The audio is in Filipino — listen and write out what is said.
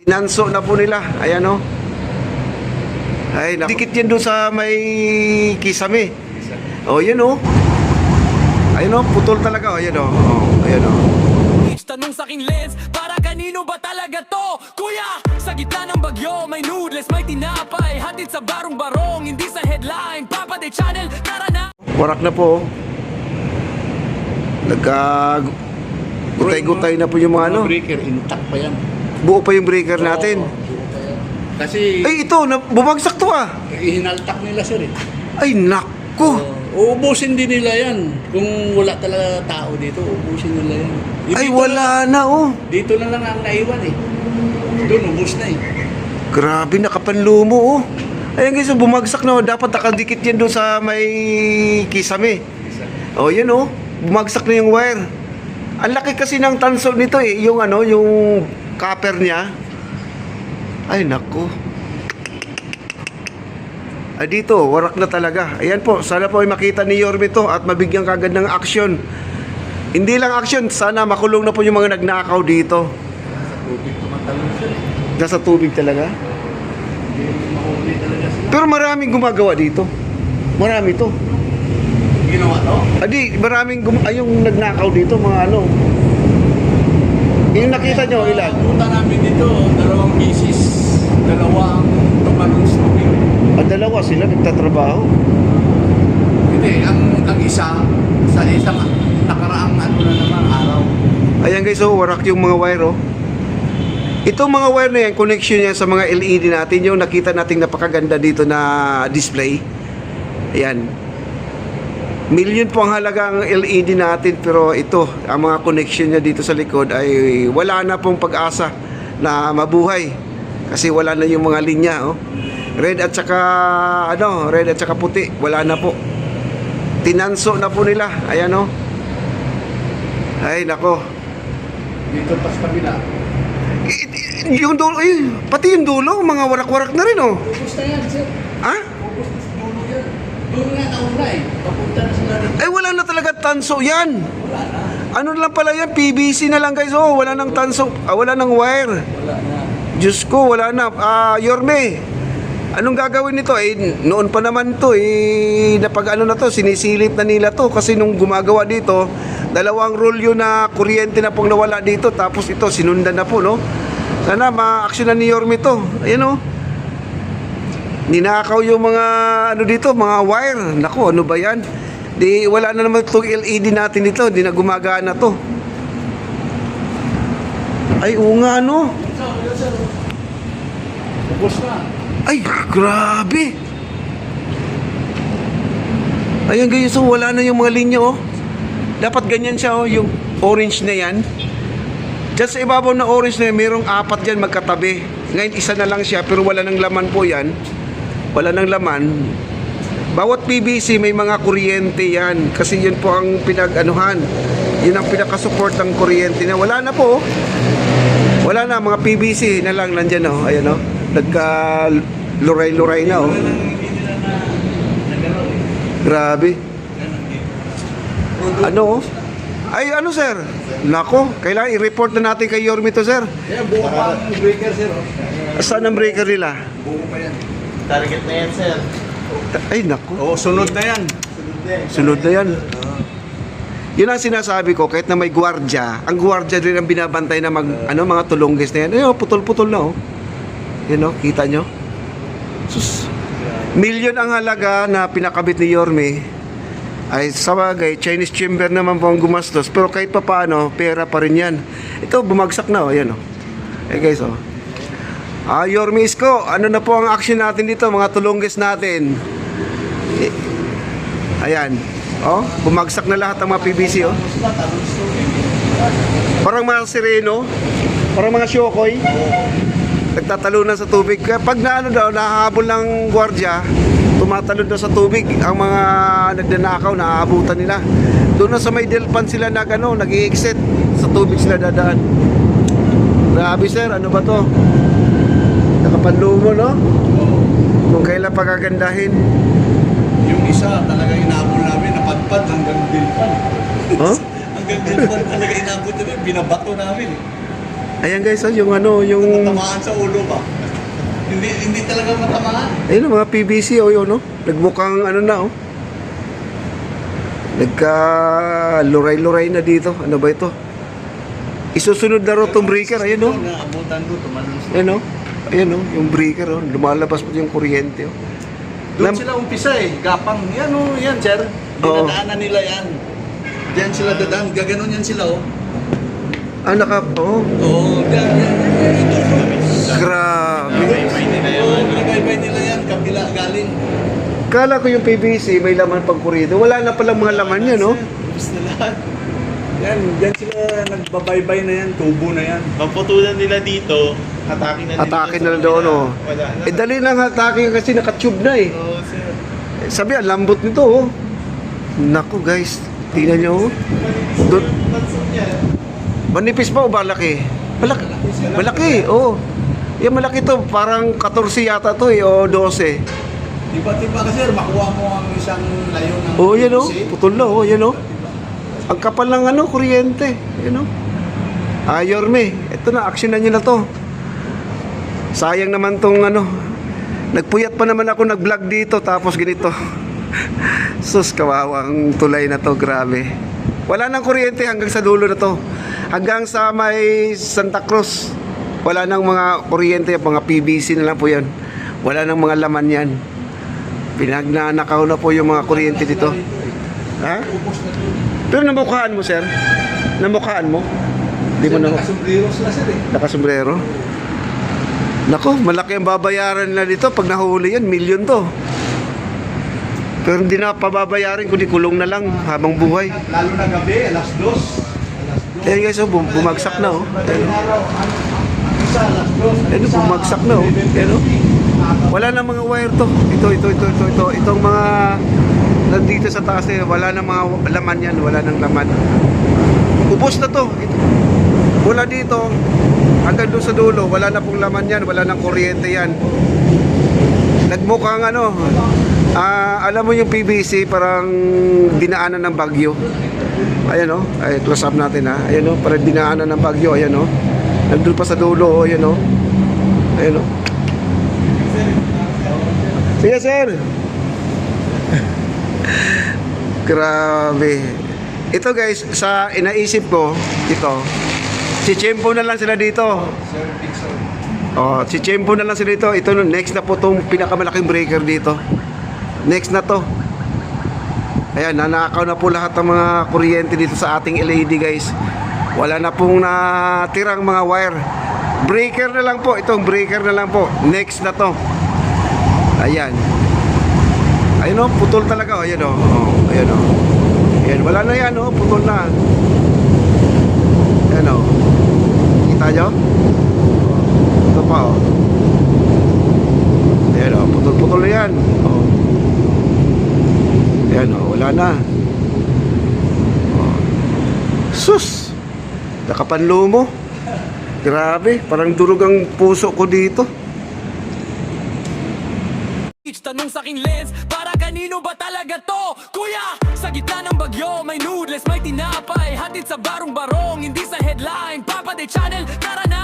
Nanso na po nila. Ayan o. Ay, dikit yan doon sa may Kisame. O, yan o. Ayun o, putol talaga. O, yan o. Ayan o. Tanong sa aking lens, para kanino ba talaga to? Kuya, sa gitna ng bagyo, may noodles, may tinapay, hatid sa barong-barong, hindi sa headline, Papa de Channel, tara na! Warak na po. Gutay-gutay na po yung mga ano. Breaker, intact pa yan. Buo pa yung breaker natin. Kasi Ay, ito, bumagsak to ah. hinaltak nila sir eh. Ay, nako. Uubusin din nila yan. Kung wala talaga tao dito, uubusin nila yan. Ay, Dito wala na oh. Dito na lang ang naiwan eh. Doon, ubus na eh. Grabe, nakapanlumo oh. Ayan guys, so bumagsak na oh. Dapat nakadikit yan doon sa may Kisame. Oh, yan oh. Bumagsak na yung wire. Ang laki kasi ng tanso nito eh. Yung ano, yung copper niya. Ay, nako. Ay, dito, warak na talaga. Ayan po, sana po ay makita ni Yorme to at mabigyan kagad ng aksyon. Hindi lang aksyon, sana makulong na po yung mga nagnakaw dito. Sa tubig tumatalon sir eh. Nasa tubig talaga. Mahuli talaga sila. Pero maraming gumagawa dito. Marami to. Ginawa to? Adi, maraming yung nagnakaw dito, mga ano. Yung nakita nyo, ilan? Punta namin dito, dalawang misis. Dalawang tumalon sa tubig. Dalawa sila nagtatrabaho. Hindi, ang isa, sa isang nakaraang ano na naman, araw. Ayan guys, oh, warak yung mga wire oh. Itong mga wire na yan, connection yan sa mga LED natin, yung nakita nating napakaganda dito na display. Ayan. Million po ang halaga ang LED natin, pero ito, ang mga connection niya dito sa likod ay wala na pong pag-asa na mabuhay. Kasi wala na yung mga linya oh. Red at saka ano, red at saka puti, wala na po. Tinanso na po nila. Ayan oh. Ay nako. Dito pas kabila. Yung dulo, pati yung dulo, mga warak-warak na rin oh. Ubus na yan, sir. Ha? Ubus na sa dulo yan. Dulo na nauna eh. Papunta na sila dito. Ay wala na talaga tanso yan. Wala na. Ano lang pala yan, PVC na lang guys oh. Wala nang tanso, wala nang wire. Wala na. Diyos ko, wala na. Yorme, anong gagawin nito? Noon pa naman to, napag ano na to, sinisilip na nila to. Kasi nung gumagawa dito, dalawang rolyo na kuryente na pong nawala dito. Tapos ito, sinundan na po, no? Sana ma-aksyonan ni Yorme to. Ayan, oh. Ninakaw yung mga, ano dito, mga wire. Naku, ano ba yan? Di, wala na naman itong LED natin dito. Di na gumagana to. Ay, oo nga, no? Ubus na. Ay, grabe. Ayan guys, so wala na yung mga linya oh. Dapat ganyan siya oh, yung orange na yan. Diyan sa ibabaw na orange na yan, mayroong apat dyan magkatabi. Ngayon isa na lang siya, pero wala ng laman po yan. Wala ng laman. Bawat PVC may mga kuryente yan. Kasi yun po ang pinag-anuhan. Yun ang pinaka-support ng kuryente na. Wala na po oh. Wala na, mga PVC na lang nandyan oh. Ayan oh. Nagka-luray-luray na oh. Grabe. Ano oh? Ay ano sir? Nako, kailangan i-report na natin kay Yorme to sir. Yan, buo pa ang breaker sir. Saan ang breaker nila? Buo pa yan. Target na yan, sir. Ay nako, Oo, sunod na yan. sunod na yan. Yun ang sinasabi ko, kahit na may gwardya, ang gwardya rin ang binabantay na mga tulunggis na yan. Ay, oh, putol-putol na oh. Yan oh, kita nyo? Sus. Milyon ang halaga na pinakabit ni Yorme. Ay sa bagay, Chinese chamber naman po ang gumastos. Pero kahit pa paano, pera pa rin yan. Ito, bumagsak na oh, yan oh. Eh guys oh. Yorme Isko, ano na po ang action natin dito, mga tulunggis natin. Ayan. Oh, bumagsak na lahat ang mga PVC oh. Parang mga sireno, parang mga syokoy. Nagtatalunan sa tubig. Kaya pag nahahabol ng gwardiya, tumatalon na sa tubig ang mga nagnanakaw, naaabutan nila. Doon na sa may delpan sila nag-i-exit, sa tubig sila dadaan. Grabe sir, ano ba to? Nakapanlumo no? Kung kailan pagagandahin. Yung isa talaga inabol namin, napadpad hanggang Dilpan. Huh? Hanggang Dilpan talaga inabot namin, binabato namin. Ayan guys, oh, yung ano, yung... Tamaan sa ulo ba? Hindi talaga matamaan. Ayun, mga PVC, oh, yun, no? Nagmukhang ano na, oh. Nagka-luray-luray na dito. Ano ba ito? Isusunod na ro itong breaker. Ayun, no? Naabutan ko, tumalon siya. Ayun, no? Ayun, no? Yung breaker, oh. Lumalabas po yung kuryente, oh. Doon Nam- sila umpisa eh, gapang. Yan o, yan sir. Oo. Dinadaanan nila yan. Diyan sila dadaan, gaganon yan sila oh. Ah, oh. Oo, yan. Grabe. Oo, binibay nila yan, kabila galing. Kala ko yung PVC may laman pang kuryente. Wala na palang mga laman yan, no? Tapos na lahat. Yan, diyan sila nagbabaybay na yan, tubo na yan. Maputulan nila dito, hatakin na nila. Atake sa na lang doon, kabila. oh. Wala na. Eh, dali lang hatake kasi nakatube na, eh. Oo, sir. Sabi, ang lambot nito, oh. Naku, guys. Tingnan nyo, oh. Doon. Manipis ba o malaki? Malaki. Malaki, oo. Yan malaki to. Parang 14 yata to, eh. O 12. Tiba-tiba kasi sir, makuha mo ang isang layo ng Oo, yan, oh. PVC. Putol na, oh. Yan, oh. Ang kapal ng ano, kuryente. Yan, oh. Ah, Yorme. Ito na, aksyonan nyo na to. Sayang naman tong ano. Nagpuyat pa naman ako nag-vlog dito tapos ganito. Sus, kawawang tulay na to, grabe. Wala nang kuryente hanggang sa dulo na to. Hanggang sa may Santa Cruz. Wala nang mga kuryente, mga PVC na lang po yan. Wala nang mga laman yan. Pinagnanakaw na po yung mga kuryente dito. Ha? Pero namukhaan mo, sir? Namukhaan mo? Di mo na... Nakasombrero sila sir eh. Nakasombrero? Nako, malaki ang babayaran nila dito. Pag nahuli yan, milyon to. Pero hindi na pababayarin, kundi kulong na lang habang buhay. Lalo na gabi, alas 2. Alas 2. Ayan guys, oh, bumagsak na, oh. Ayan, oh. Araw, ang isa, alas 2. Ayan, oh, bumagsak na, oh. Ayan, oh. Wala na mga wire to. Ito. Itong mga nandito sa taas, eh, wala na mga laman yan. Wala nang laman. Ubos na to. Ito. Wala dito. Hanggang doon sa dulo, wala na pong laman yan. Wala nang kuryente yan. Nagmukhang ano, alam mo yung PVC parang dinaanan ng bagyo. Ayan, oh. Ay, close up natin, ha. Ayan, oh. Parang dinaanan ng bagyo. Ayan, oh. Nandun pa sa dulo, oh. Ayan, oh. Ayan, oh. Sige, sir. Grabe. Ito guys, sa inaisip ko, ito, chichempo na lang sila dito. Oh, chichempo na lang sila dito. Ito, next na po itong pinakamalaking breaker dito. Next na to. Ayan, nanakaw na po lahat ng mga kuryente dito sa ating LED guys. Wala na pong natirang mga wire. Breaker na lang po. Itong breaker na lang po. Next na to. Ayan. Ayun, oh, putol talaga. Ayan, oh. Oh, ayan, oh. Ayan, wala na yan, oh. Putol na. Ayan, oh. Kita nyo? Ito pa, oh. Ayan, oh. Putol-putol na yan. Oh. Ayan, oh. Wala na. Oh. Sus! Nakapanlo mo. Grabe. Parang durog ang puso ko dito. Tanong sa aking lens, para kanino ba talaga to? Kuya, sa gitna ng bagyo, may noodles, may tinapay, hatid sa barong-barong, hindi sa headline, Papa de Channel, tara na!